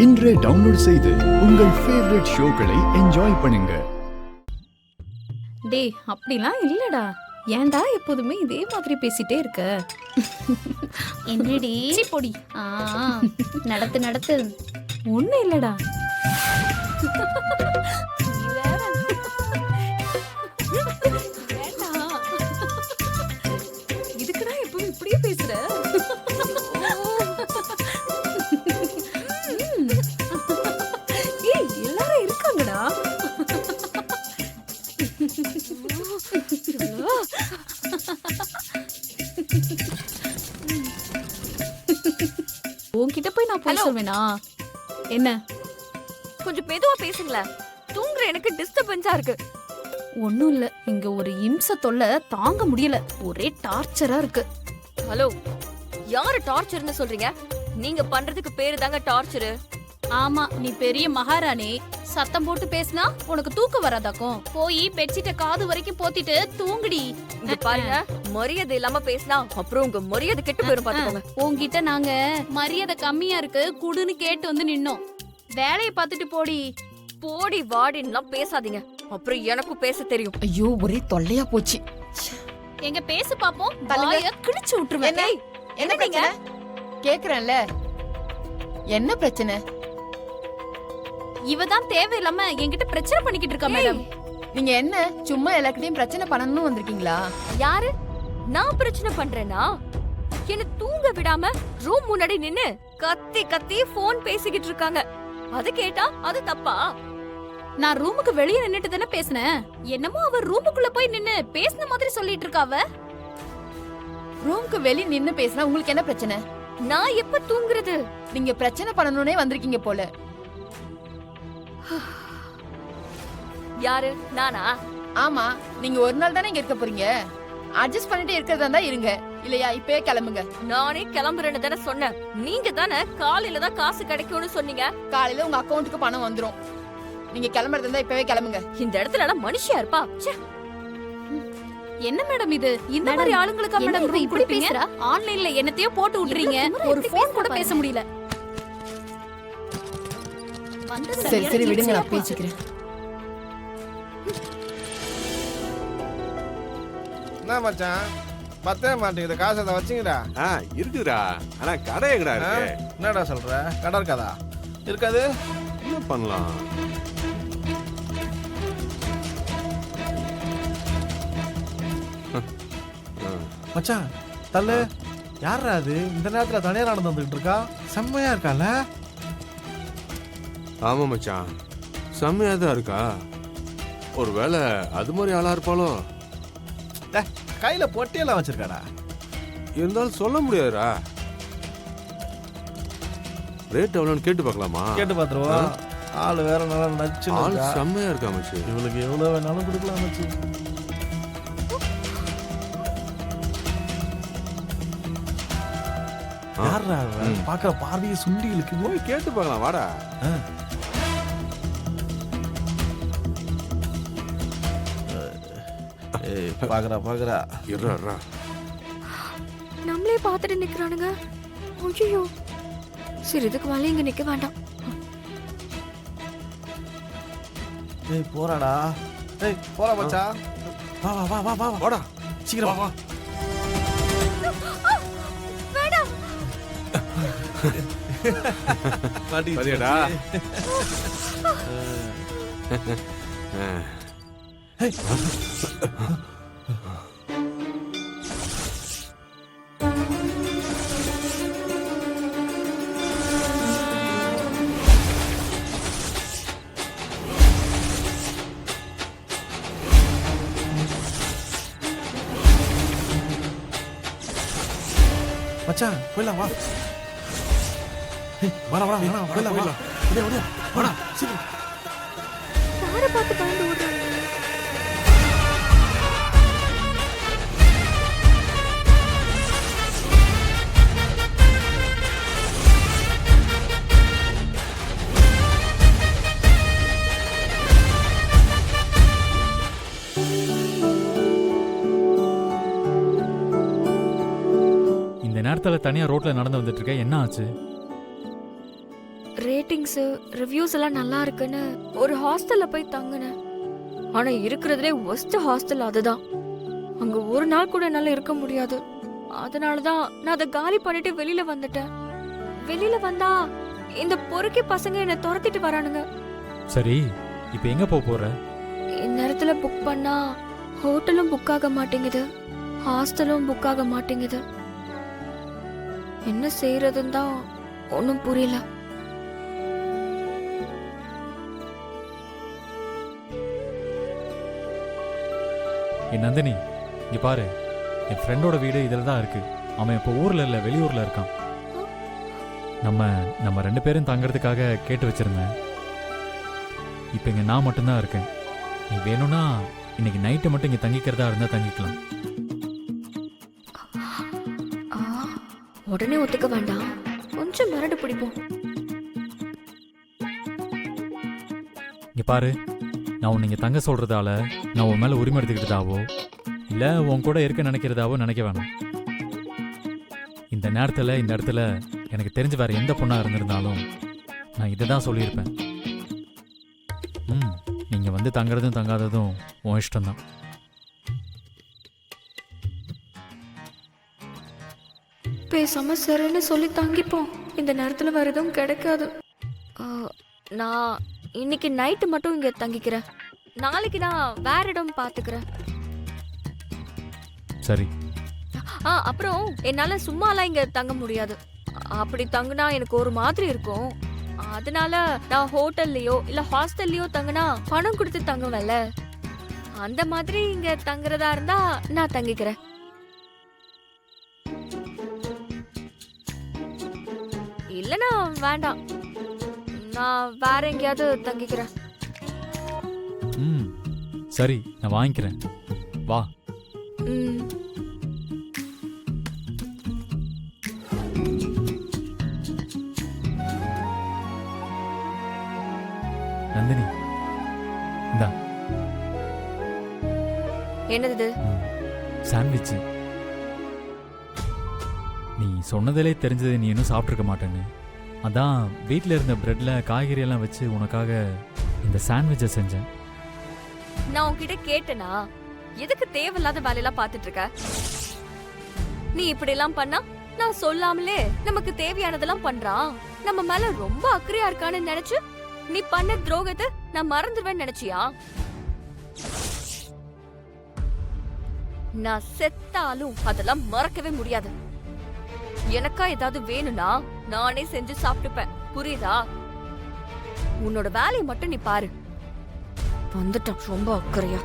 இன்றே டவுன்லோட் செய்து உங்கள் ஃபேவரட் ஷோக்களை என்ஜாய் பண்ணுங்க. டேய் அப்படிலாம் இல்லடா. ஏன்டா எப்போதுமே இதே மாதிரி பேசிட்டே இருக்க? என்னடி பொடி நடத்து நடத்து. ஒண்ணும் இல்லடா. இதுக்குடா எப்பவும் இப்படியே பேசுற? ஏய் எல்லாரும் இருக்காங்கடா. உன்கிட்ட போய் நான் போய் சொல்வேனா? என்ன கொஞ்சம் மெதுவா பேசுங்களேன். தூங்குற எனக்கு டிஸ்டர்பன்ஸா இருக்கு. ஒண்ணும் இல்ல, இங்க ஒரு இம்ச தொல்லை தாங்க முடியல. ஒரே டார்ச்சரா இருக்கு. ஹலோ, யாரு டார்ச்சர்னு சொல்றீங்க? நீங்க பண்றதுக்கு பேரு தாங்க டார்ச்சரு. ஆமா, நீ பெரிய மகாராணி. சத்தம் போட்டு பேசினா உனக்கு தூக்கம் வராதாக்கும். போய் பெட்ஷீட்டை காது வரைக்கும் போத்திட்டு தூங்குடி. இங்க பாருங்க, மரியாதை இல்லாம பேசினா அப்புறம் உங்க மரியாதை கெட்டு போயிரும் பாத்துக்கோங்க. உன்கிட்ட நாங்க மரியாதை கம்மியா இருக்கு குடுன்னு கேட்டு வந்து நின்னோம். வேலையை பார்த்துட்டு போடி. போடி வாடின்லாம் பேசாதீங்க, அப்புறம் எனக்கும் பேச தெரியும். ஐயோ ஒரே தொல்லையா போச்சு. எங்க பேசு பாப்போம். வாயை கிழிச்சு விட்டுருவேன். என்ன பிரச்சனை கேக்குறேன்ல, என்ன பிரச்சனை? இவதான் தேவையில்லாம என்கிட்ட பிரச்சனை பண்ணிக்கிட்டு இருக்கா மேடம். நீங்க என்ன சும்மா எல்லார்கிட்டயும் பிரச்சனை பண்ணணும்னு வந்திருக்கீங்களா? யாரு? நான் பிரச்சனை பண்றேனா? என்ன தூங்க விடாம ரூம் முன்னாடி நின்னு கத்தி கத்தி போன் பேசிக்கிட்டு இருக்காங்க. அது கேட்டா அது தப்பா? நான் ரூமுக்கு வெளியே நின்னுட்டு தானே பேசினேன். என்னமோ அவ ரூமுக்குள்ள போய் நின்னு பேசின மாதிரி சொல்லிட்டு இருக்கா அவ. ரூமுக்கு வெளிய நின்னு பேசினா உங்களுக்கு என்ன பிரச்சனை? நான் எப்ப தூங்குறது? நீங்க பிரச்சனை பண்ணணும்னே வந்திருக்கீங்க போல. யாரு? நானா? ஆமா, நீங்க ஒரு நாள் தானே இங்க இருக்க போறீங்க. அட்ஜஸ்ட் பண்ணிட்டு இருக்கிறதா இருந்தா இருங்க, இல்லையா இப்பவே கிளம்புங்க. நானே கிளம்புறேன்னு தானே சொன்னேன். நீங்க தானே காலையில தான் காசு கிடைக்கும்னு சொன்னீங்க. காலையில உங்க அக்கவுண்ட்டுக்கு பணம் வந்துரும். நீங்க கிளம்புறதா இருந்தா இப்பவே கிளம்புங்க. இந்த இடத்துல எல்லாம் மனுஷியா இருப்பா? என்ன மேடம் இது? இந்த மாதிரி ஆளுங்களுக்கு மேடம் ரூம் இப்படி பேசுறா? ஆன்லைன்ல என்னத்தையோ போட்டு விட்டுறீங்க, ஒரு போன் கூட பேச முடியல. சரி சரி விடுங்க, நான் பேசிக்கிறேன். என்ன மச்சான், பத்தே மாட்டேங்குது. காசை தான் வச்சுங்கடா. இருக்குதுடா, ஆனா கடை எங்கடா இருக்கு? என்னடா சொல்ற? கடை இருக்காதா? இருக்காது. என்ன பண்ணலாம்? மச்சான் தள்ளு. யாரா அது இந்த நேரத்துல தனியா நடந்து வந்துட்டு இருக்கா? செம்மையா இருக்கால? ஆமா மச்சான், செம்மையா தான் இருக்கா. ஒருவேளை அது மாதிரி ஆளா இருப்பாளோ? கையில பொட்டியெல்லாம் வச்சிருக்காடா. இருந்தாலும் சொல்ல முடியாதுடா. ரேட் எவ்வளோன்னு கேட்டு பார்க்கலாமா? கேட்டு பாத்துருவோம். ஆளு வேற நல்லா நச்சு. ஆள் செம்மையா இருக்கா மச்சி. இவளுக்கு எவ்வளவு வேணாலும் கொடுக்கலாம் மச்சி. யாரா பாக்குற பார்வையை சுண்டிகளுக்கு போய் கேட்டு பார்க்கலாம், வாடா. பாக்குறா பாக்குறா. இருறா, நம்மளே பாத்துட்டு நிக்கிறானுங்க. ஐயோ, சரி இதுக்கு மேலே இங்க நிக்க வேண்டாம். ஏய் போறாடா. ஏய் போறா மச்சான். வா வா வா வா வா வாடா, சீக்கிரம் வா. வேண்டாம். சரியாடா. மச்சான் போயிடலாம் வா. வாடா வாடா வாடா போயிடலாம் வா. ஓடியா ஓடியா வாடா சீக்கிரம். யாரை பார்த்து பயந்து ஓடுறாங்க? நேரத்துல தனியா ரோட்ல நடந்து வந்துட்டு இருக்க, என்ன ஆச்சு? ரேட்டிங்ஸ் ரிவ்யூஸ் எல்லாம் நல்லா இருக்குன்னு ஒரு ஹாஸ்டல்ல போய் தங்கினேன். ஆனா இருக்கிறதுலே ஒஸ்ட் ஹாஸ்டல் அதுதான். அங்க ஒரு நாள் கூட என்னால இருக்க முடியாது. அதனாலதான் நான் அதை காலி பண்ணிட்டு வெளியில வந்துட்டேன். வெளியில வந்தா இந்த பொறுக்கி பசங்க என்ன துரத்திட்டு வரானுங்க. சரி, இப்போ எங்க போற? இந்நேரத்துல புக் பண்ணா ஹோட்டலும் புக் ஆக மாட்டேங்குது, ஹாஸ்டலும் புக் ஆக மாட்டேங்குது. என்ன செய்யறதுன்னு தான் ஒன்னும் புரியல. என் நந்தினி, இங்க பாரு, என் ஃப்ரெண்டோட வீடு இதில் தான் இருக்கு. அவன் இப்போ ஊர்ல இல்ல, வெளியூர்ல இருக்கான். நம்ம 2 பேரும் தங்கறதுக்காக கேட்டு வச்சிருந்தேன். இப்போ இங்க நான் மட்டும்தான் இருக்கேன். நீ வேணும்னா இன்னைக்கு நைட்டு மட்டும் இங்க தங்கிக்கிறதா இருந்தா தங்கிக்கலாம். உடனே ஒத்துக்க வேண்டாம், கொஞ்சம் மிரண்டு பிடிப்போம். இங்க பாரு, நான் உன்னை இங்க தங்க சொல்றதால நான் உன் மேல உரிமை எடுத்துக்கிட்டதாவோ இல்ல உன் கூட இருக்க நினைக்கிறதாவோ நினைக்க வேணாம். இந்த நேரத்துல இந்த இடத்துல எனக்கு தெரிஞ்சு வேற எந்த பொண்ணா இருந்திருந்தாலும் நான் இதை தான் சொல்லியிருப்பேன். நீங்க வந்து தங்குறதும் தங்காததும் உன் இஷ்டம்தான். பேசாம சரின்னு சொல்லி தங்கிப்போம். இந்த நேரத்துல வேற எதுவும் கிடைக்காது. நான் இன்னைக்கு நைட்டு மட்டும் இங்க தங்கிக்கிறேன். நாளைக்கு நான் வேற இடம் பாத்துக்கிறேன். சரி. அப்புறம் என்னால சும்மாலாம் இங்க தங்க முடியாது. அப்படி தங்குனா எனக்கு ஒரு மாதிரி இருக்கும். அதனால நான் ஹோட்டல்லயோ இல்ல ஹாஸ்டல்லயோ தங்குனா பணம் கொடுத்து தங்குவேன்ல, அந்த மாதிரி இங்க தங்குறதா இருந்தா நான் தங்கிக்கிறேன். இல்லனா வேண்டாம், நான் வேற எங்கேயாவது தங்கிக்கிறேன். சரி, நான் வாங்கிக்கிறேன், வா. நந்தினி, இந்தா. என்னது? சாண்ட்விச். நீ சொன்னதிலே தெரிஞ்சது நீ இன்னும் சாப்பிட்ருக்க மாட்டேன்னு. அதான் வீட்டில் இருந்த பிரெட்ல காய்கறி எல்லாம் வச்சு உனக்காக இந்த சாண்ட்விச்சை செஞ்சேன். நான் உன்கிட்ட கேட்டனா எதுக்கு தேவையில்லாத வேலையெல்லாம் பார்த்துட்டு இருக்க? நீ இப்படி எல்லாம் பண்ணா நான் சொல்லாமலே நமக்கு தேவையானதெல்லாம் பண்றான், நம்ம மேல ரொம்ப அக்கறையா இருக்கான்னு நினைச்சு நீ பண்ண துரோகத்தை நான் மறந்துடுவேன்னு நினைச்சியா? நான் செத்தாலும் அதெல்லாம் மறக்கவே முடியாது. எனக்கா ஏதாவது வேணும்னா நானே செஞ்சு சாப்பிட்டுப்பேன், புரியுதா? உன்னோட வேலையை மட்டும் நீ பாரு. வந்துட்டான் ரொம்ப அக்கறையா.